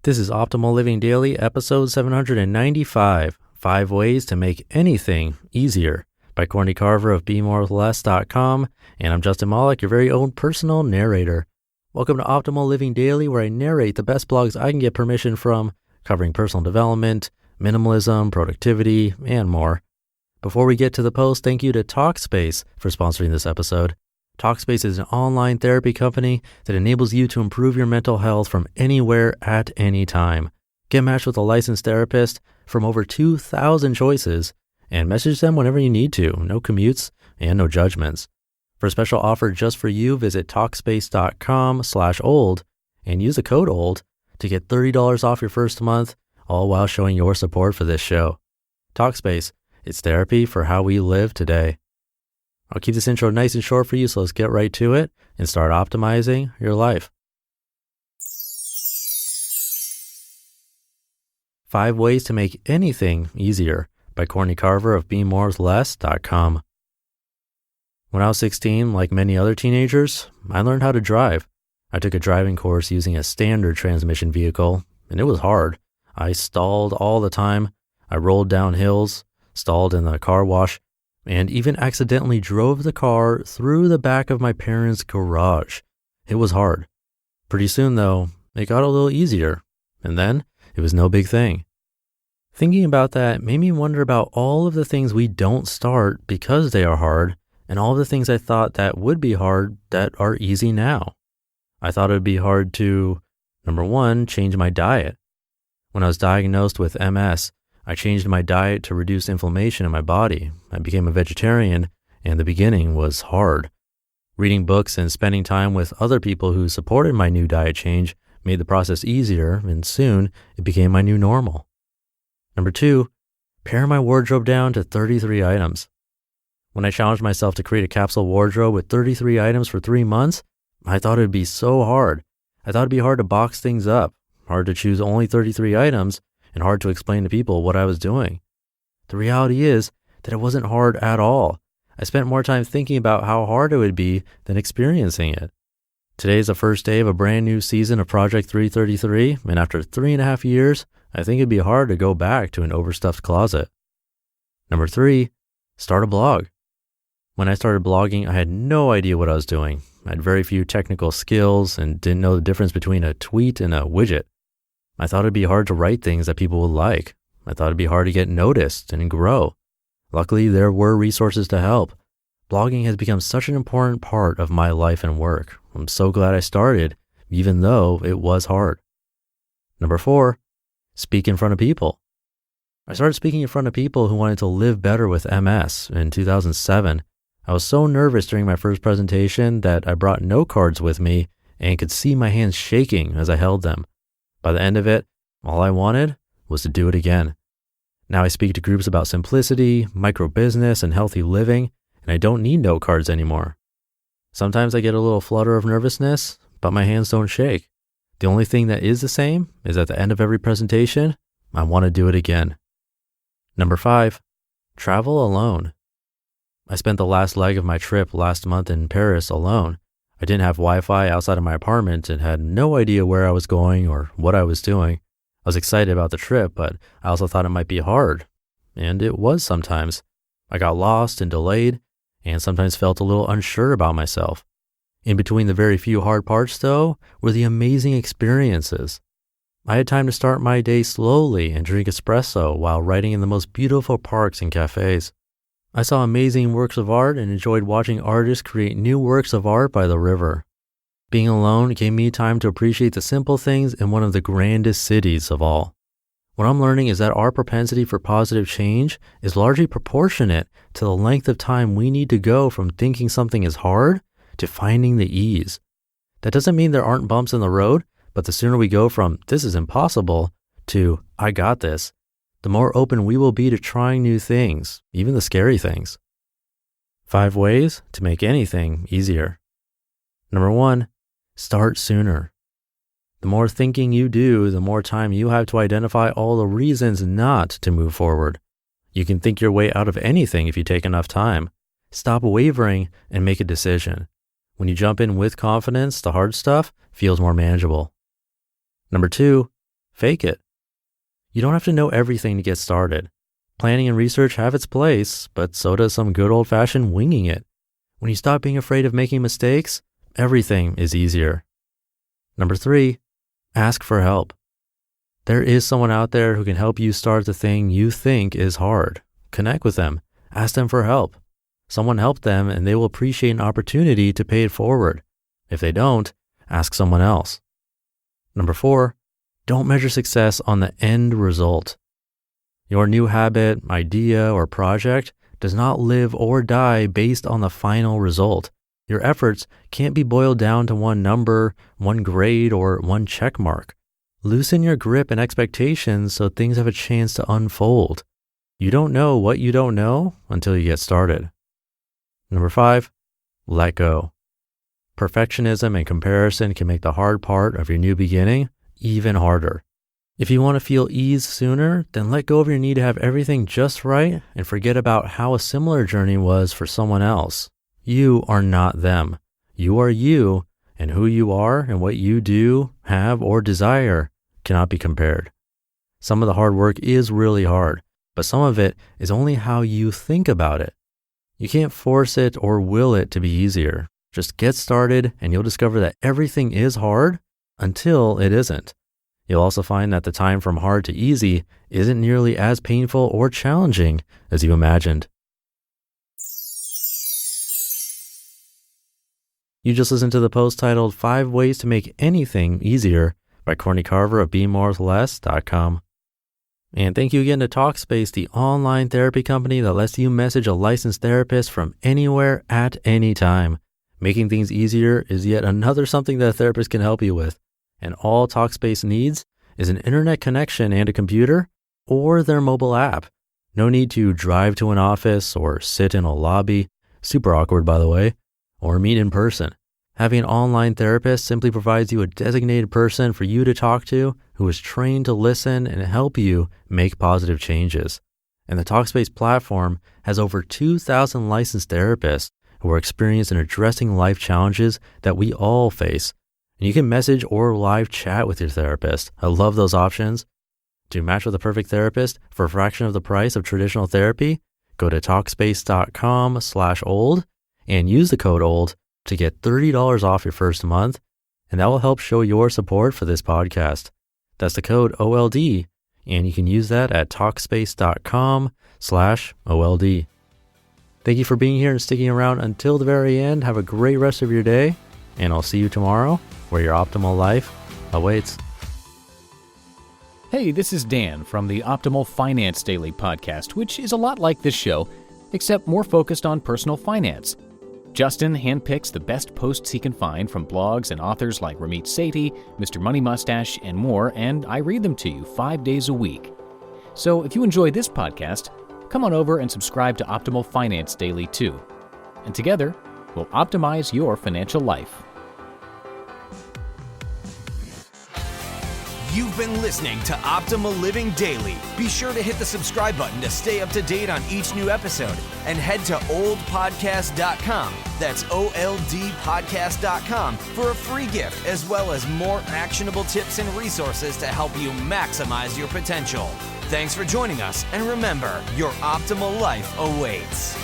This is Optimal Living Daily, episode 795, 5 Ways to Make Anything Easier by Courtney Carver of BeMoreWithLess.com, and I'm Justin Malik, your very own personal narrator. Welcome to Optimal Living Daily, where I narrate the best blogs I can get permission from, covering personal development, minimalism, productivity, and more. Before we get to the post, thank you to Talkspace for sponsoring this episode. Talkspace is an online therapy company that enables you to improve your mental health from anywhere at any time. Get matched with a licensed therapist from over 2,000 choices and message them whenever you need to. No commutes and no judgments. For a special offer just for you, visit Talkspace.com/old and use the code OLD to get $30 off your first month, all while showing your support for this show. Talkspace, it's therapy for how we live today. I'll keep this intro nice and short for you, so let's get right to it and start optimizing your life. 5 Ways to Make Anything Easier by Courtney Carver of BeMoreWithLess.com. When I was 16, like many other teenagers, I learned how to drive. I took a driving course using a standard transmission vehicle, and it was hard. I stalled all the time. I rolled down hills, stalled in the car wash, and even accidentally drove the car through the back of my parents' garage. It was hard. Pretty soon, though, it got a little easier, and then it was no big thing. Thinking about that made me wonder about all of the things we don't start because they are hard, and all of the things I thought that would be hard that are easy now. I thought it would be hard to, number one, change my diet. When I was diagnosed with MS, I changed my diet to reduce inflammation in my body. I became a vegetarian, and the beginning was hard. Reading books and spending time with other people who supported my new diet change made the process easier, and soon it became my new normal. Number two, pare my wardrobe down to 33 items. When I challenged myself to create a capsule wardrobe with 33 items for 3 months, I thought it would be so hard. I thought it'd be hard to box things up, hard to choose only 33 items, and hard to explain to people what I was doing. The reality is that it wasn't hard at all. I spent more time thinking about how hard it would be than experiencing it. Today is the first day of a brand new season of Project 333, and after 3.5 years, I think it'd be hard to go back to an overstuffed closet. Number 3, start a blog. When I started blogging, I had no idea what I was doing. I had very few technical skills and didn't know the difference between a tweet and a widget. I thought it'd be hard to write things that people would like. I thought it'd be hard to get noticed and grow. Luckily, there were resources to help. Blogging has become such an important part of my life and work. I'm so glad I started, even though it was hard. Number 4, speak in front of people. I started speaking in front of people who wanted to live better with MS in 2007. I was so nervous during my first presentation that I brought note cards with me and could see my hands shaking as I held them. By the end of it, all I wanted was to do it again. Now I speak to groups about simplicity, micro-business, and healthy living, and I don't need note cards anymore. Sometimes I get a little flutter of nervousness, but my hands don't shake. The only thing that is the same is at the end of every presentation, I want to do it again. Number 5, travel alone. I spent the last leg of my trip last month in Paris alone. I didn't have Wi-Fi outside of my apartment and had no idea where I was going or what I was doing. I was excited about the trip, but I also thought it might be hard. And it was sometimes. I got lost and delayed, and sometimes felt a little unsure about myself. In between the very few hard parts, though, were the amazing experiences. I had time to start my day slowly and drink espresso while riding in the most beautiful parks and cafes. I saw amazing works of art and enjoyed watching artists create new works of art by the river. Being alone gave me time to appreciate the simple things in one of the grandest cities of all. What I'm learning is that our propensity for positive change is largely proportionate to the length of time we need to go from thinking something is hard to finding the ease. That doesn't mean there aren't bumps in the road, but the sooner we go from this is impossible to I got this, the more open we will be to trying new things, even the scary things. 5 ways to make anything easier. Number 1, start sooner. The more thinking you do, the more time you have to identify all the reasons not to move forward. You can think your way out of anything if you take enough time. Stop wavering and make a decision. When you jump in with confidence, the hard stuff feels more manageable. Number 2, fake it. You don't have to know everything to get started. Planning and research have its place, but so does some good old-fashioned winging it. When you stop being afraid of making mistakes, everything is easier. Number 3, ask for help. There is someone out there who can help you start the thing you think is hard. Connect with them. Ask them for help. Someone help them and they will appreciate an opportunity to pay it forward. If they don't, ask someone else. Number 4, don't measure success on the end result. Your new habit, idea, or project does not live or die based on the final result. Your efforts can't be boiled down to one number, one grade, or one check mark. Loosen your grip and expectations so things have a chance to unfold. You don't know what you don't know until you get started. Number 5, let go. Perfectionism and comparison can make the hard part of your new beginning even harder. If you want to feel ease sooner, then let go of your need to have everything just right and forget about how a similar journey was for someone else. You are not them. You are you, and who you are and what you do, have, or desire cannot be compared. Some of the hard work is really hard, but some of it is only how you think about it. You can't force it or will it to be easier. Just get started and you'll discover that everything is hard until it isn't. You'll also find that the time from hard to easy isn't nearly as painful or challenging as you imagined. You just listened to the post titled 5 Ways to Make Anything Easier by Courtney Carver of BeMoreWithLess.com. And thank you again to Talkspace, the online therapy company that lets you message a licensed therapist from anywhere at any time. Making things easier is yet another something that a therapist can help you with. And all Talkspace needs is an internet connection and a computer or their mobile app. No need to drive to an office or sit in a lobby, super awkward by the way, or meet in person. Having an online therapist simply provides you a designated person for you to talk to who is trained to listen and help you make positive changes. And the Talkspace platform has over 2,000 licensed therapists who are experienced in addressing life challenges that we all face. And you can message or live chat with your therapist. I love those options. To match with the perfect therapist for a fraction of the price of traditional therapy, go to Talkspace.com/old and use the code OLD to get $30 off your first month, and that will help show your support for this podcast. That's the code OLD, and you can use that at Talkspace.com/OLD. Thank you for being here and sticking around until the very end. Have a great rest of your day, and I'll see you tomorrow where your optimal life awaits. Hey, this is Dan from the Optimal Finance Daily podcast, which is a lot like this show, except more focused on personal finance. Justin handpicks the best posts he can find from blogs and authors like Ramit Sethi, Mr. Money Mustache, and more, and I read them to you 5 days a week. So if you enjoy this podcast, come on over and subscribe to Optimal Finance Daily too. And together, we'll optimize your financial life. You've been listening to Optimal Living Daily. Be sure to hit the subscribe button to stay up to date on each new episode and head to oldpodcast.com. That's OLDpodcast.com for a free gift as well as more actionable tips and resources to help you maximize your potential. Thanks for joining us, and remember, your optimal life awaits.